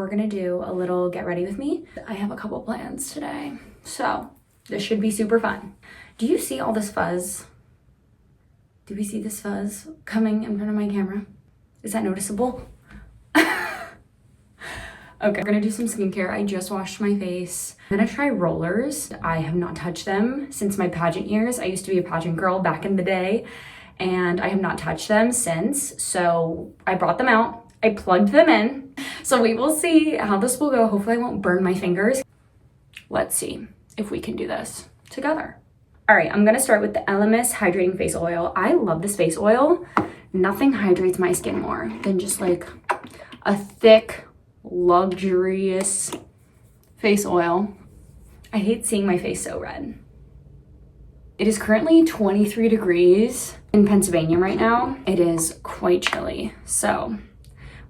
we're gonna do a little get ready with me. I have a couple plans today, so this should be super fun. Do you see all this fuzz? Do we see this fuzz coming in front of my camera? Is that noticeable? Okay, we're gonna do some skincare. I just washed my face. I'm gonna try rollers. I have not touched them since my pageant years. I used to be a pageant girl back in the day, and I have not touched them since. So I brought them out, I plugged them in. So we will see how this will go. Hopefully I won't burn my fingers. Let's see if we can do this together. All right, I'm gonna start with the Elemis Hydrating Face Oil. I love this face oil. Nothing hydrates my skin more than just like a thick, luxurious face oil. I hate seeing my face so red. It is currently 23 degrees in Pennsylvania right now. It is quite chilly, so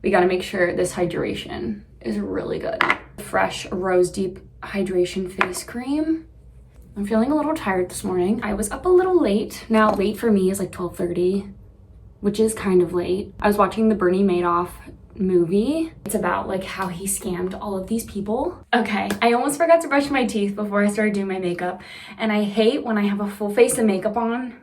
we gotta make sure this hydration is really good. Fresh Rose Deep Hydration Face Cream. I'm feeling a little tired this morning. I was up a little late. Now, late for me is like 12:30, which is kind of late. I was watching the Bernie Madoff movie. It's about like how he scammed all of these people. Okay, I almost forgot to brush my teeth before I started doing my makeup, and I hate when I have a full face of makeup on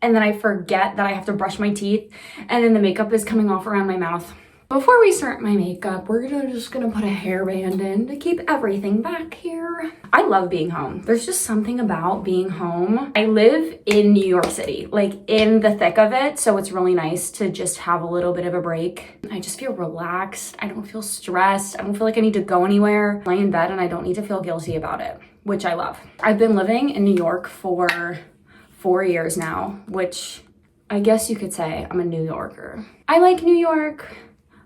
and then I forget that I have to brush my teeth and then the makeup is coming off around my mouth. Before we start my makeup, we're just gonna put a hairband in to keep everything back here. I love being home. There's just something about being home. I live in New York City, like in the thick of it, so it's really nice to just have a little bit of a break. I just feel relaxed. I don't feel stressed. I don't feel like I need to go anywhere. I lay in bed and I don't need to feel guilty about it, which I love. I've been living in New York for 4 years now, which I guess you could say I'm a New Yorker. I like New York.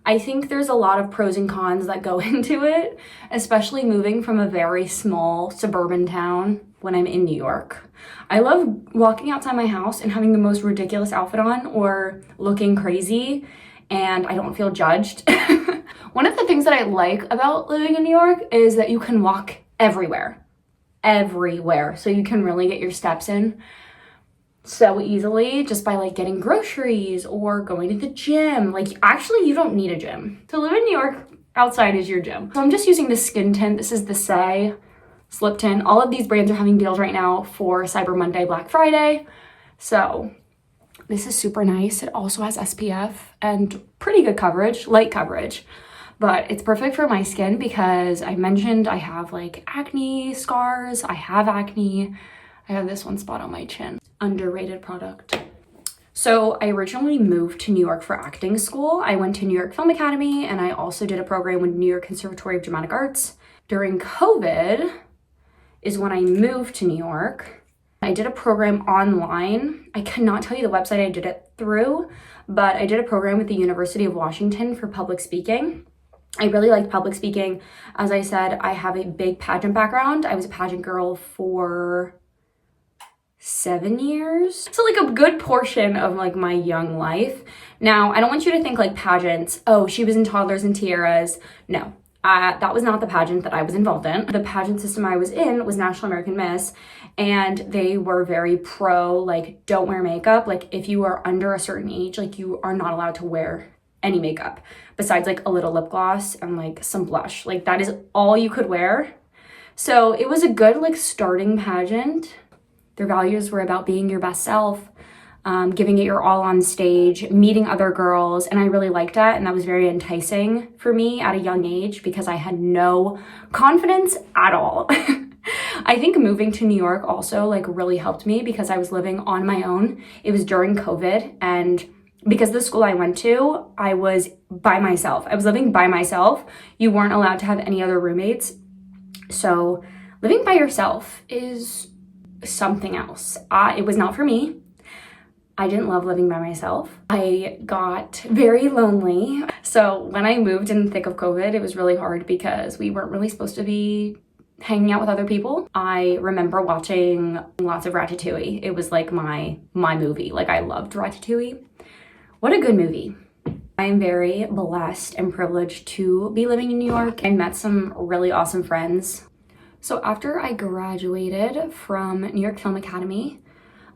I think there's a lot of pros and cons that go into it, especially moving from a very small suburban town when I'm in New York. I love walking outside my house and having the most ridiculous outfit on or looking crazy, and I don't feel judged. One of the things that I like about living in New York is that you can walk everywhere, so you can really get your steps in so easily just by like getting groceries or going to the gym. Like actually you don't need a gym. To live in New York, outside is your gym. So I'm just using this skin tint. This is the Say Slip Tint. All of these brands are having deals right now for Cyber Monday, Black Friday. So this is super nice. It also has SPF and pretty good coverage, light coverage. But it's perfect for my skin because I mentioned I have like acne scars. I have acne. I have this one spot on my chin. Underrated product. So I originally moved to New York for acting school. I went to New York Film Academy and I also did a program with New York Conservatory of Dramatic Arts. During COVID is when I moved to New York. I did a program online. I cannot tell you the website I did it through, but I did a program with the University of Washington for public speaking. I really liked public speaking. As I said, I have a big pageant background. I was a pageant girl for 7 years. So like a good portion of like my young life. Now, I don't want you to think like pageants, oh, she was in Toddlers and Tiaras. No, that was not the pageant that I was involved in. The pageant system I was in was National American Miss, and they were very pro, like don't wear makeup. Like if you are under a certain age, like you are not allowed to wear any makeup besides like a little lip gloss and like some blush. Like that is all you could wear. So it was a good like starting pageant. Their values were about being your best self, giving it your all on stage, meeting other girls, and I really liked that, and that was very enticing for me at a young age because I had no confidence at all. I think moving to New York also like really helped me because I was living on my own. It was during COVID, and because the school I went to, I was by myself. I was living by myself. You weren't allowed to have any other roommates. So living by yourself is something else. It was not for me. I didn't love living by myself. I got very lonely. So when I moved in the thick of COVID, it was really hard because we weren't really supposed to be hanging out with other people. I remember watching lots of Ratatouille. It was like my movie. Like I loved Ratatouille. What a good movie. I am very blessed and privileged to be living in New York. I met some really awesome friends. So after I graduated from New York Film Academy,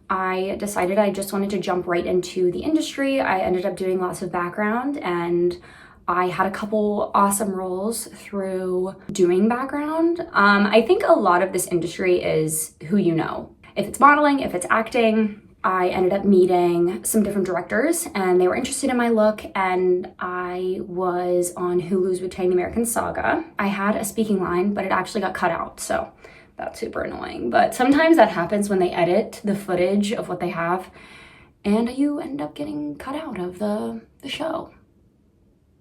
I decided I just wanted to jump right into the industry. I ended up doing lots of background and I had a couple awesome roles through doing background. I think a lot of this industry is who you know. If it's modeling, if it's acting, I ended up meeting some different directors and they were interested in my look, and I was on Hulu's Wu-Tang: The American Saga. I had a speaking line, but it actually got cut out, so that's super annoying. But sometimes that happens when they edit the footage of what they have and you end up getting cut out of the show,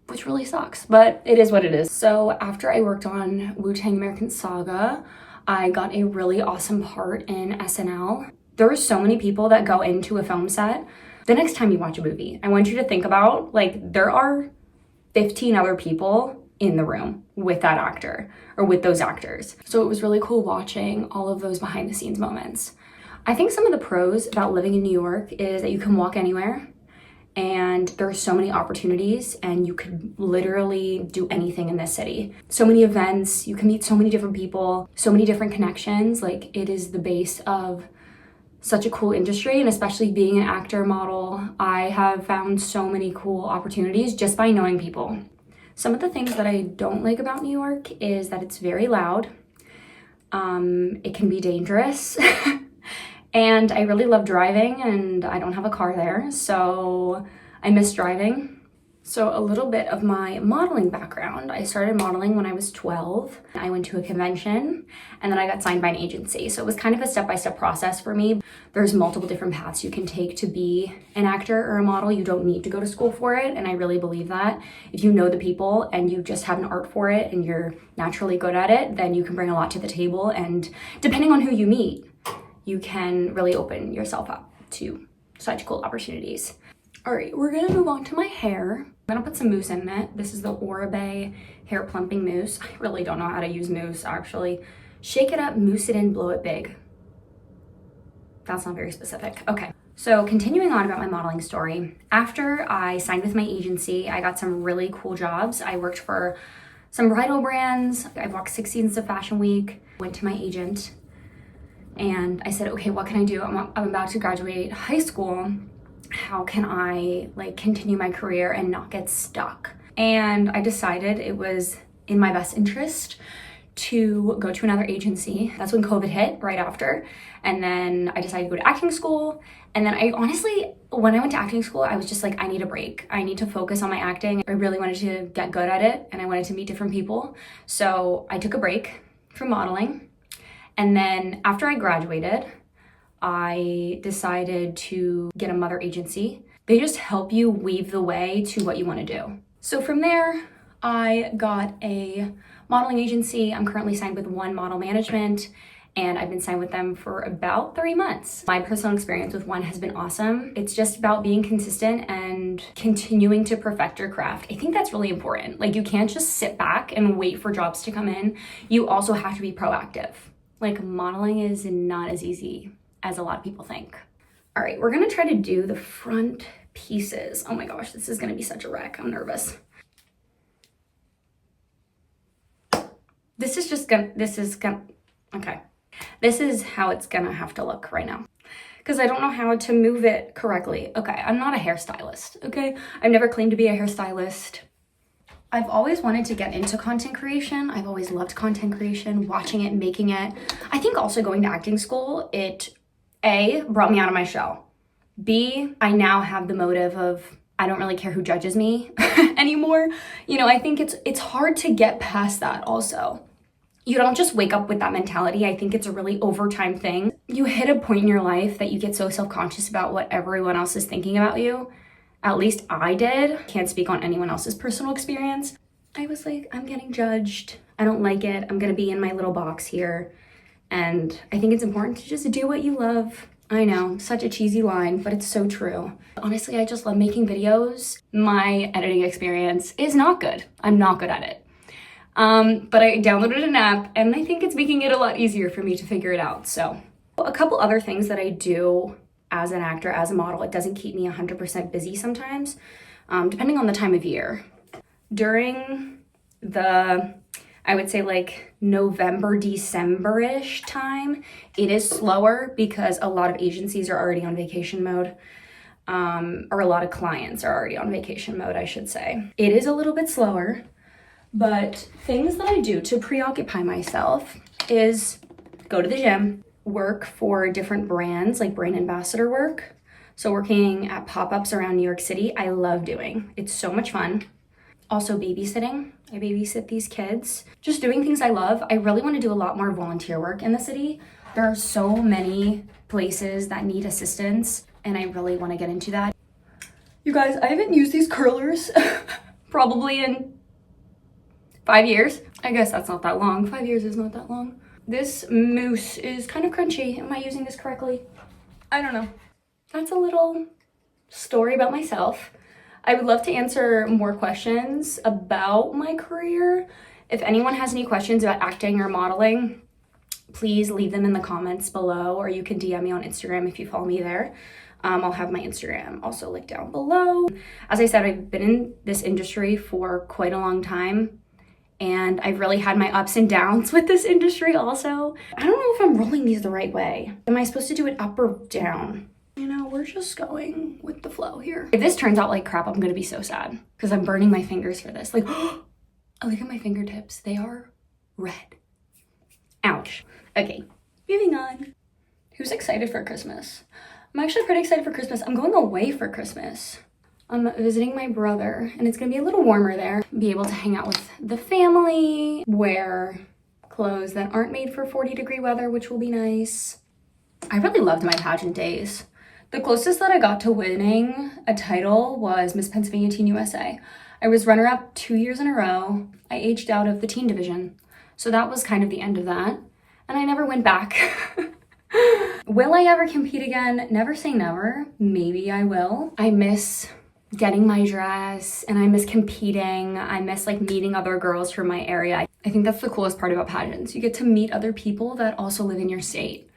which really sucks, but it is what it is. So after I worked on Wu-Tang: American Saga, I got a really awesome part in SNL. There are so many people that go into a film set. The next time you watch a movie, I want you to think about, like, there are 15 other people in the room with that actor or with those actors. So it was really cool watching all of those behind the scenes moments. I think some of the pros about living in New York is that you can walk anywhere and there are so many opportunities and you could literally do anything in this city. So many events, you can meet so many different people, so many different connections. Like, it is the base of such a cool industry, and especially being an actor, model, I have found so many cool opportunities just by knowing people. Some of the things that I don't like about New York is that it's very loud. It can be dangerous. And I really love driving and I don't have a car there, so I miss driving. So a little bit of my modeling background. I started modeling when I was 12. I went to a convention and then I got signed by an agency. So it was kind of a step-by-step process for me. There's multiple different paths you can take to be an actor or a model. You don't need to go to school for it, and I really believe that. If you know the people and you just have an art for it and you're naturally good at it, then you can bring a lot to the table, and depending on who you meet, you can really open yourself up to such cool opportunities. All right, we're gonna move on to my hair. I'm gonna put some mousse in it. This is the Oribe hair plumping mousse. I really don't know how to use mousse, actually. Shake it up, mousse it in, blow it big. That's not very specific. Okay, so continuing on about my modeling story. After I signed with my agency, I got some really cool jobs. I worked for some bridal brands. I walked 6 seasons of Fashion Week, went to my agent, and I said, okay, what can I do? I'm about to graduate high school. How can I continue my career and not get stuck? And I decided it was in my best interest to go to another agency. That's when COVID hit, right after. And then I decided to go to acting school. And then I honestly, when I went to acting school, I was just like, I need a break. I need to focus on my acting. I really wanted to get good at it and I wanted to meet different people. So I took a break from modeling. And then after I graduated, I decided to get a mother agency. They just help you weave the way to what you want to do. So from there, I got a modeling agency. I'm currently signed with One Model Management, and I've been signed with them for about 3 months. My personal experience with One has been awesome. It's just about being consistent and continuing to perfect your craft. I think that's really important. Like, you can't just sit back and wait for jobs to come in. You also have to be proactive. Like, modeling is not as easy as a lot of people think. All right, we're gonna try to do the front pieces. Oh my gosh, this is gonna be such a wreck. I'm nervous. This is how it's gonna have to look right now, because I don't know how to move it correctly. Okay, I'm not a hairstylist, okay? I've never claimed to be a hairstylist. I've always wanted to get into content creation. I've always loved content creation, watching it, making it. I think also going to acting school, it A, brought me out of my shell. B, I now have the motive of, I don't really care who judges me anymore. You know, I think it's hard to get past that also. You don't just wake up with that mentality. I think it's a really overtime thing. You hit a point in your life that you get so self-conscious about what everyone else is thinking about you. At least I did. Can't speak on anyone else's personal experience. I was like, I'm getting judged. I don't like it. I'm gonna be in my little box here. And I think it's important to just do what you love. I know, such a cheesy line, but it's so true. Honestly, I just love making videos. My editing experience is not good. I'm not good at it. But I downloaded an app and I think it's making it a lot easier for me to figure it out. So a couple other things that I do as an actor, as a model, it doesn't keep me 100% busy sometimes, depending on the time of year. During the, I would say November, December-ish time, it is slower because a lot of agencies are already on vacation mode. or a lot of clients are already on vacation mode, I should say. It is a little bit slower, but things that I do to preoccupy myself is go to the gym, work for different brands, like brand ambassador work. So working at pop-ups around New York City, I love doing. It's so much fun. Also babysitting. I babysit these kids. Just doing things I love. I really want to do a lot more volunteer work in the city. There are so many places that need assistance, and I really want to get into that. You guys, I haven't used these curlers probably in 5 years. I guess that's not that long. 5 years is not that long. This mousse is kind of crunchy. Am I using this correctly? I don't know. That's a little story about myself. I would love to answer more questions about my career. If anyone has any questions about acting or modeling, please leave them in the comments below, or you can DM me on Instagram if you follow me there. I'll have my Instagram also linked down below. As I said, I've been in this industry for quite a long time, and I've really had my ups and downs with this industry also. I don't know if I'm rolling these the right way. Am I supposed to do it up or down? You know, we're just going with the flow here. If this turns out like crap, I'm gonna be so sad because I'm burning my fingers for this. Like, oh, look at my fingertips. They are red. Ouch. Okay, moving on. Who's excited for Christmas? I'm actually pretty excited for Christmas. I'm going away for Christmas. I'm visiting my brother, and it's gonna be a little warmer there. Be able to hang out with the family, wear clothes that aren't made for 40-degree weather, which will be nice. I really loved my pageant days. The closest that I got to winning a title was Miss Pennsylvania Teen USA. I was runner-up 2 years in a row. I aged out of the teen division. So that was kind of the end of that. And I never went back. Will I ever compete again? Never say never. Maybe I will. I miss getting my dress, and I miss competing. I miss like meeting other girls from my area. I think that's the coolest part about pageants. You get to meet other people that also live in your state.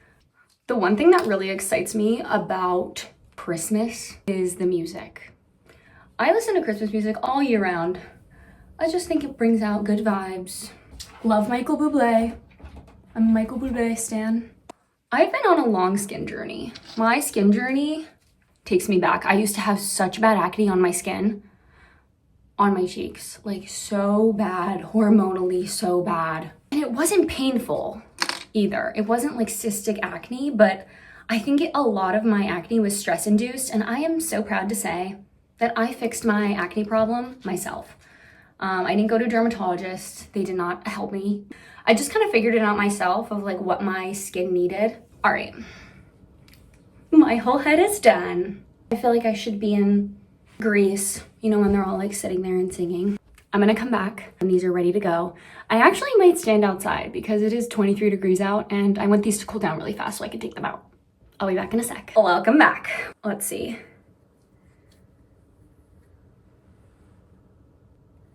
The one thing that really excites me about Christmas is the music. I listen to Christmas music all year round. I just think it brings out good vibes. Love Michael Bublé. I'm a Michael Bublé stan. I've been on a long skin journey. My skin journey takes me back. I used to have such bad acne on my skin, on my cheeks, like so bad, hormonally so bad. And it wasn't painful either. It wasn't like cystic acne, but I think a lot of my acne was stress induced, and I am so proud to say that I fixed my acne problem myself. I didn't go to a dermatologist. They did not help me. I just kind of figured it out myself of like what my skin needed. All right, my whole head is done. I feel like I should be in Greece, you know, when they're all like sitting there and singing. I'm gonna come back and these are ready to go. I actually might stand outside because it is 23 degrees out and I want these to cool down really fast so I can take them out. I'll be back in a sec. Welcome back. Let's see.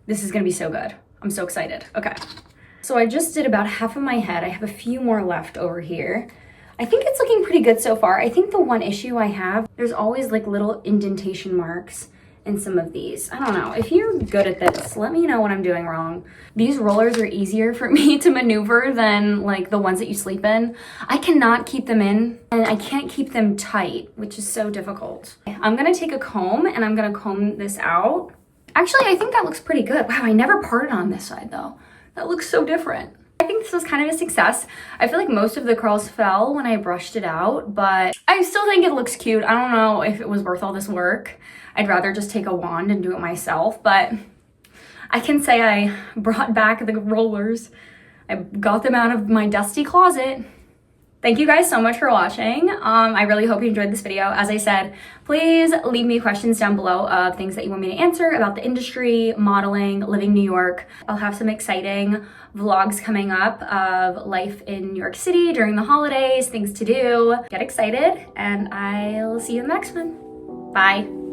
This is gonna be so good. I'm so excited. Okay. So I just did about half of my head. I have a few more left over here. I think it's looking pretty good so far. I think the one issue I have, there's always like little indentation marks in some of these. I don't know. If you're good at this, let me know what I'm doing wrong. These rollers are easier for me to maneuver than like the ones that you sleep in. I cannot keep them in and I can't keep them tight, which is so difficult. I'm gonna take a comb and I'm gonna comb this out. Actually, I think that looks pretty good. Wow, I never parted on this side though. That looks so different. I think this was kind of a success. I feel like most of the curls fell when I brushed it out, but I still think it looks cute. I don't know if it was worth all this work. I'd rather just take a wand and do it myself, but I can say I brought back the rollers. I got them out of my dusty closet. Thank you guys so much for watching. I really hope you enjoyed this video. As I said, please leave me questions down below of things that you want me to answer about the industry, modeling, living in New York. I'll have some exciting vlogs coming up of life in New York City during the holidays, things to do. Get excited, and I'll see you in the next one. Bye.